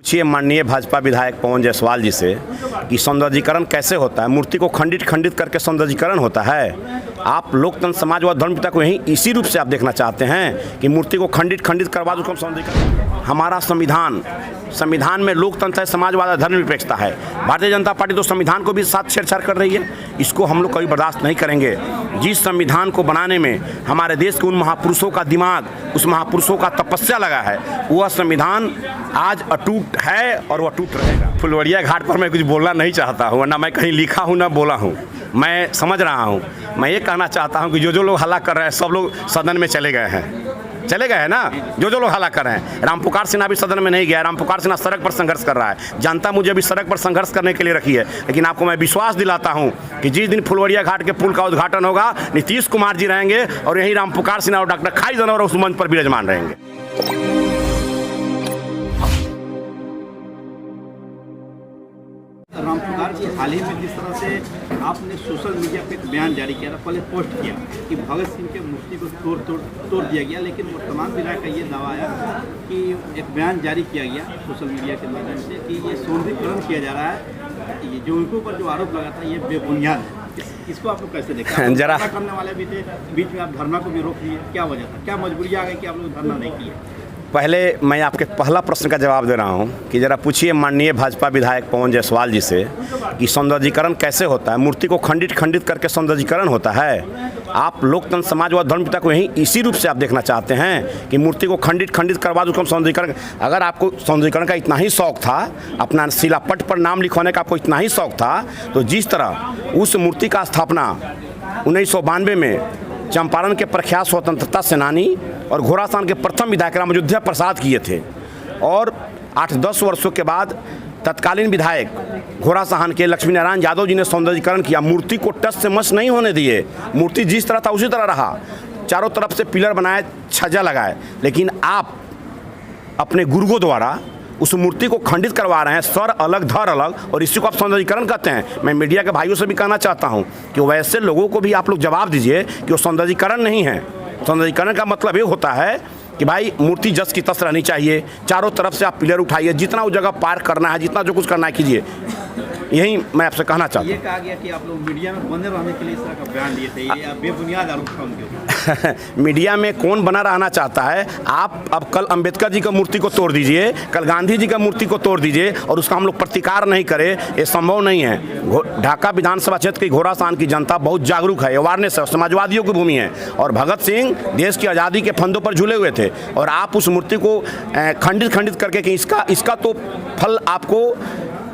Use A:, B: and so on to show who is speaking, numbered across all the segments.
A: पूछिए माननीय भाजपा विधायक पवन जायसवाल जी से कि सौंदर्यीकरण कैसे होता है। मूर्ति को खंडित करके सौंदर्यीकरण होता है। आप लोकतंत्र समाजवाद धर्मपिता को यही इसी रूप से आप देखना चाहते हैं कि मूर्ति को खंडित करवा दो सौंदर्यीकरण। हमारा संविधान में लोकतंत्र है, समाजवाद है, धर्मनिरपेक्षता है। भारतीय जनता पार्टी तो संविधान को भी साथ छेड़छाड़ कर रही है। इसको हम लोग कभी बर्दाश्त नहीं करेंगे। जिस संविधान को बनाने में हमारे देश के उन महापुरुषों का दिमाग, उस महापुरुषों का तपस्या लगा है, वह संविधान आज अटूट है और वह अटूट रहेगा। फुलवरिया घाट पर मैं कुछ बोलना नहीं चाहता हूँ, ना मैं कहीं लिखा हूँ ना बोला हूँ। मैं समझ रहा हूँ। मैं ये कहना चाहता हूँ कि जो लोग हल्ला कर रहे हैं सब लोग सदन में चले गए हैं ना। जो लोग हल्ला कर रहे हैं, रामपुकार सिन्हा भी सदन में नहीं गया। रामपुकार सिन्हा सड़क पर संघर्ष कर रहा है। जनता मुझे अभी सड़क पर संघर्ष करने के लिए रखी है। लेकिन आपको मैं विश्वास दिलाता हूं कि जिस दिन फुलवरिया घाट के पुल का उद्घाटन होगा, नीतीश कुमार जी रहेंगे और यही रामपुकार सिन्हा और डॉक्टर खाई जनौर उस मंच पर विराजमान रहेंगे।
B: रामपुकार जी हाल ही में जिस तरह से आपने सोशल मीडिया पे एक बयान जारी किया था, पहले पोस्ट किया कि भगत सिंह के मूर्ति को तोड़ दिया गया, लेकिन वर्तमान विधायक का ये दावा आया कि एक बयान जारी किया गया सोशल मीडिया के माध्यम से कि ये सौंदर्यीकरण किया जा रहा है। ये जो उनके ऊपर जो आरोप लगा था ये बेबुनियाद है। इसको आप लोग कैसे देखा?
A: जरा
B: करने वाले भी थे, बीच में आप धरना को भी रोक लिए, क्या वजह था? क्या मजबूरी आ गई कि आप लोग धरना नहीं किए?
A: पहले मैं आपके पहला प्रश्न का जवाब दे रहा हूं कि जरा पूछिए माननीय भाजपा विधायक पवन जायसवाल जी से कि सौंदर्यीकरण कैसे होता है। मूर्ति को खंडित करके सौंदर्यीकरण होता है। आप लोकतंत्र समाजवाद धर्मपिता को यही इसी रूप से आप देखना चाहते हैं कि मूर्ति को खंडित करवा दो सौंदर्यीकरण। अगर आपको सौंदर्यीकरण का इतना ही शौक था, अपना शिलापट पर नाम लिखवाने का आपको इतना ही शौक था, तो जिस तरह उस मूर्ति का स्थापना 1992 में चंपारण के प्रख्यात स्वतंत्रता सेनानी और घोड़ासान के प्रथम विधायक राम अयोध्या प्रसाद किए थे, और 8-10 वर्षों के बाद तत्कालीन विधायक घोड़ासान के लक्ष्मी नारायण यादव जी ने सौंदर्यीकरण किया। मूर्ति को टच से मस नहीं होने दिए। मूर्ति जिस तरह था उसी तरह रहा। चारों तरफ से पिलर बनाए, छज्जा लगाए, लेकिन आप अपने गुर्गों द्वारा उस मूर्ति को खंडित करवा रहे हैं। सर अलग धर अलग, और इसी को आप सौंदर्यीकरण कहते हैं। मैं मीडिया के भाइयों से भी कहना चाहता हूं कि वैसे लोगों को भी आप लोग जवाब दीजिए कि वो सौंदर्यीकरण नहीं है। सौंदर्यीकरण का मतलब ये होता है कि भाई मूर्ति जस की तस रहनी चाहिए। चारों तरफ से आप पिलर उठाइए, जितना वो जगह पार करना है, जितना जो कुछ करना है कीजिए। यही मैं आपसे कहना चाहता हूँ।
B: ये कहा गया कि आप लोग मीडिया में बने रहने के लिए इस तरह का बयान दिए थे, ये बेबुनियाद आरोप था उनके ऊपर।
A: मीडिया में कौन बना रहना चाहता है? आप अब कल अंबेडकर जी का मूर्ति को तोड़ दीजिए, कल गांधी जी का मूर्ति को तोड़ दीजिए और उसका हम लोग प्रतिकार नहीं करें, ये संभव नहीं है। ढाका विधानसभा क्षेत्र की घोड़ासान की जनता बहुत जागरूक है, अवेयरनेस है, समाजवादियों की भूमि है। और भगत सिंह देश की आज़ादी के फंदों पर झूले हुए थे, और आप उस मूर्ति को खंडित करके कि इसका तो फल आपको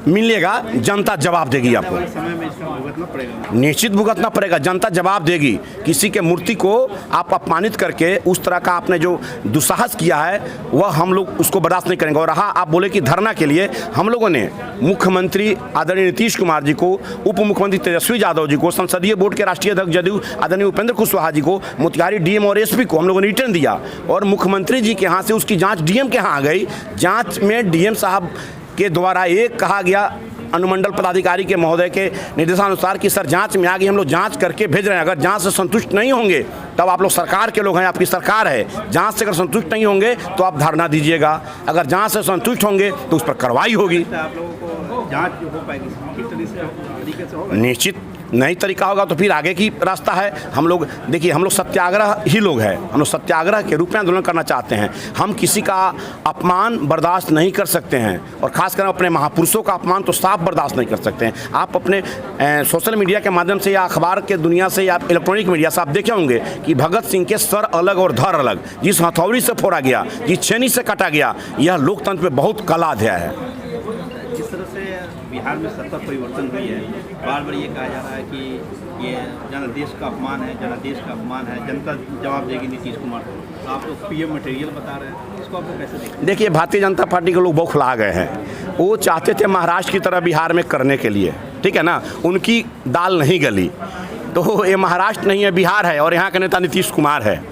A: मिलेगा। जनता जवाब देगी आपको,
B: समय में इसका भुगतना पड़ेगा,
A: निश्चित भुगतना पड़ेगा। जनता जवाब देगी। किसी के मूर्ति को आप अपमानित करके उस तरह का आपने जो दुस्साहस किया है, वह हम लोग उसको बर्दाश्त नहीं करेंगे। और रहा आप बोले कि धरना के लिए, हम लोगों ने मुख्यमंत्री आदरणीय नीतीश कुमार जी को, उप मुख्यमंत्री तेजस्वी यादव जी को, संसदीय बोर्ड के राष्ट्रीय अध्यक्ष जदयू आदरणीय उपेंद्र कुशवाहा जी को, मोतिहारी डीएम और एसपी को हम लोगों ने रिटर्न दिया, और मुख्यमंत्री जी के यहाँ से उसकी जाँच डीएम के यहाँ आ गई। जाँच में डीएम साहब के द्वारा एक कहा गया अनुमंडल पदाधिकारी के महोदय के निर्देशानुसार कि सर जांच में आ गई, हम लोग जांच करके भेज रहे हैं। अगर जांच से संतुष्ट नहीं होंगे तब आप लोग सरकार के लोग हैं, आपकी सरकार है। जांच से अगर संतुष्ट नहीं होंगे तो आप धरना दीजिएगा। अगर जांच से संतुष्ट होंगे तो उस पर कार्रवाई होगी।
B: आप लोगों को जांच जो हो पाएगी किस तरीके से होगा?
A: निश्चित नई तरीका होगा तो फिर आगे की रास्ता है। हम लोग देखिए, हम लोग सत्याग्रह ही लोग हैं। हम लोग सत्याग्रह के रूप में आंदोलन करना चाहते हैं। हम किसी का अपमान बर्दाश्त नहीं कर सकते हैं, और खासकर अपने महापुरुषों का अपमान तो साफ बर्दाश्त नहीं कर सकते हैं। आप अपने सोशल मीडिया के माध्यम से या अखबार के दुनिया से या इलेक्ट्रॉनिक मीडिया से आप देखे होंगे कि भगत सिंह के सर अलग और धर अलग, जिस हथौड़ी से फोड़ा गया, जिस छेनी से काटा गया, यह लोकतंत्र में बहुत कला अध्याय है।
B: जिस तरह से बिहार में सत्ता परिवर्तन हुई है, बार बार ये कहा जा रहा है कि ये जनादेश का अपमान है, जनादेश का अपमान है, जनता जवाब देगी नीतीश कुमार को। आप लोग पीएम मटेरियल बता रहे हैं, इसको आप लोग कैसे देखें?
A: देखिए, भारतीय जनता पार्टी के लोग बौखला गए हैं। वो चाहते थे महाराष्ट्र की तरह बिहार में करने के लिए, ठीक है ना। उनकी दाल नहीं गली, तो ये महाराष्ट्र नहीं है, बिहार है, और यहाँ का नेता नीतीश कुमार है।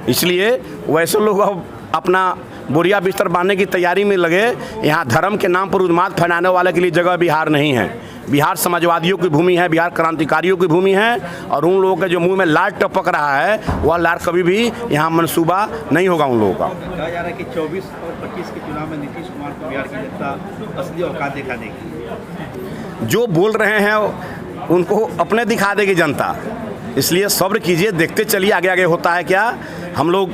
A: इसलिए वैसे लोग अब अपना बोरिया बिस्तर बांधने की तैयारी में लगे। यहाँ धर्म के नाम पर उन्माद फैलाने वाले के लिए जगह बिहार नहीं है। बिहार समाजवादियों की भूमि है, बिहार क्रांतिकारियों की भूमि है, और उन लोगों के जो मुंह में लार टपक रहा है वह लार कभी भी यहाँ मंसूबा नहीं होगा उन लोगों का।
B: कहा जा रहा है कि 24 और 25 के चुनाव में नीतीश कुमार को बिहार की जनता असली औकात दिखा देगी।
A: जो बोल रहे हैं उनको अपने दिखा देगी जनता, इसलिए सब्र कीजिए, देखते चलिए आगे आगे होता है क्या। हम लोग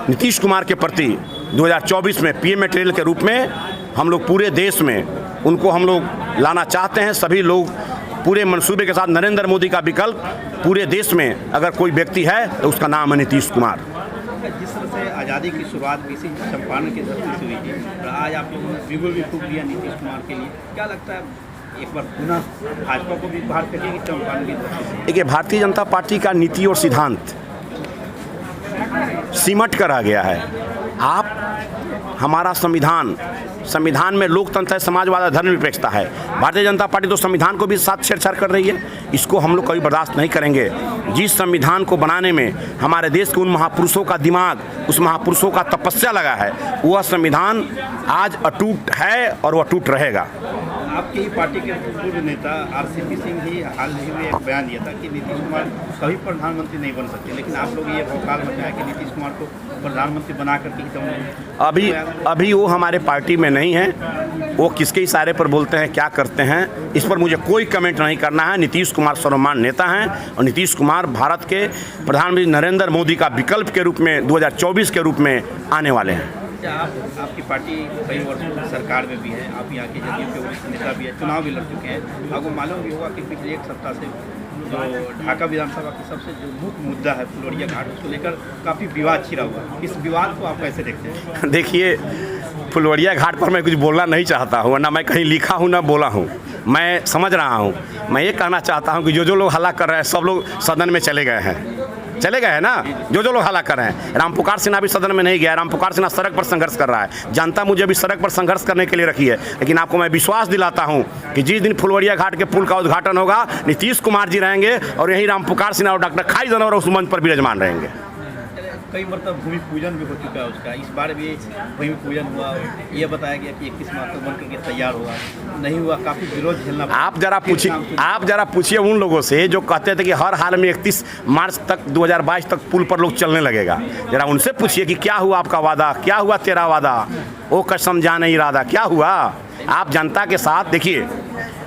A: नीतीश कुमार के प्रति 2024 में पीएम मटेरियल के रूप में हम लोग पूरे देश में उनको हम लोग लाना चाहते हैं। सभी लोग पूरे मंसूबे के साथ नरेंद्र मोदी का विकल्प पूरे देश में अगर कोई व्यक्ति है तो उसका नाम है नीतीश कुमार।
B: जिस तरह से आज़ादी की शुरुआत भी इसी चंपारण की धरती से हुई थी, और आज आप लोगों ने बिगुल भी फूंक दिया नीतीश कुमार के लिए, क्या लगता है एक बार पुनः भाजपा को भी बाहर करिएगी चंपारण की धरती से?
A: देखिए, भारतीय जनता पार्टी का नीति और सिद्धांत सिमट कर आ गया है। आप हमारा संविधान में लोकतंत्र है, समाजवाद है, धर्मनिरपेक्षता है। भारतीय जनता पार्टी तो संविधान को भी साथ छेड़छाड़ कर रही है, इसको हम लोग कभी बर्दाश्त नहीं करेंगे। जिस संविधान को बनाने में हमारे देश के उन महापुरुषों का दिमाग, उस महापुरुषों का तपस्या लगा है, वह संविधान आज अटूट है और वह अटूट रहेगा।
B: आपकी ही पार्टी के पूर्व नेता आरसीपी सिंह ही हाल ही में एक बयान दिया था कि नीतीश कुमार कभी प्रधानमंत्री नहीं बन सकते, लेकिन आप लोग ये भौकाल मचाया कि नीतीश कुमार को प्रधानमंत्री बना करके एकदम
A: अभी वो हमारे पार्टी में नहीं है। वो किसके इशारे पर बोलते हैं, क्या करते हैं, इस पर मुझे कोई कमेंट नहीं करना है। नीतीश कुमार सर्वमान्य नेता हैं और नीतीश कुमार भारत के प्रधानमंत्री नरेंद्र मोदी का विकल्प के रूप में 2024 के रूप में आने वाले हैं।
B: आपकी पार्टी कई वर्षों सरकार में भी है, आप यहाँ के जदयू के वरिष्ठ नेता भी है, चुनाव भी लड़ चुके हैं। आपको मालूम भी होगा कि पिछले एक सप्ताह से जो ढाका विधानसभा की सबसे जो मुख्य मुद्दा है फुलवरिया घाट, उसको लेकर काफ़ी विवाद छिड़ा हुआ। इस विवाद को आप कैसे देखते हैं?
A: देखिए, फुलवरिया घाट पर मैं कुछ बोलना नहीं चाहता हूँ, ना मैं कहीं लिखा हूँ ना बोला हूँ। मैं समझ रहा हूँ, मैं ये कहना चाहता हूँ कि जो लोग हल्ला कर रहे हैं सब लोग सदन में चले गए हैं ना। जो लोग हल्ला कर रहे हैं, रामपुकार सिन्हा भी सदन में नहीं गया। रामपुकार सिन्हा सड़क पर संघर्ष कर रहा है। जनता मुझे भी सड़क पर संघर्ष करने के लिए रखी है, लेकिन आपको मैं विश्वास दिलाता हूं कि जिस दिन फुलवरिया घाट के पुल का उद्घाटन होगा, नीतीश कुमार जी रहेंगे और यही रामपुकार सिन्हा और डॉक्टर खाई जनवर उस मंच पर विराजमान रहेंगे।
B: कई मतलब भूमि पूजन भी हो चुका है उसका, इस बार भी भूमि पूजन हुआ। ये बताया गया कि 21 मार्च तक बन करके तैयार हुआ, नहीं हुआ, काफ़ी विरोध झेलना पड़ा।
A: आप जरा पूछिए उन लोगों से जो कहते थे कि हर हाल में 31 मार्च तक 2022 तक पुल पर लोग चलने लगेगा। जरा उनसे पूछिए कि क्या हुआ आपका वादा, क्या हुआ तेरा वादा, वो कसम जाने इरादा, क्या हुआ? आप जनता के साथ देखिए,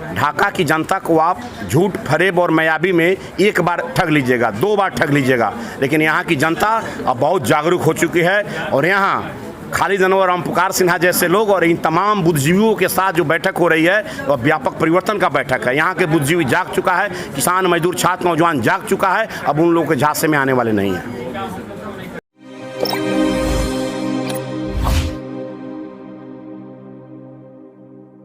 A: ढाका की जनता को आप झूठ, फरेब और मायावी में एक बार ठग लीजिएगा, 2 बार ठग लीजिएगा, लेकिन यहाँ की जनता अब बहुत जागरूक हो चुकी है। और यहाँ खाली जनवर, रामपुकार सिन्हा जैसे लोग और इन तमाम बुद्धिजीवियों के साथ जो बैठक हो रही है वह व्यापक परिवर्तन का बैठक है। यहाँ के बुद्धिजीवी जाग चुका है, किसान, मजदूर, छात्र, नौजवान जाग चुका है। अब उन लोगों के झांसे में आने वाले नहीं हैं।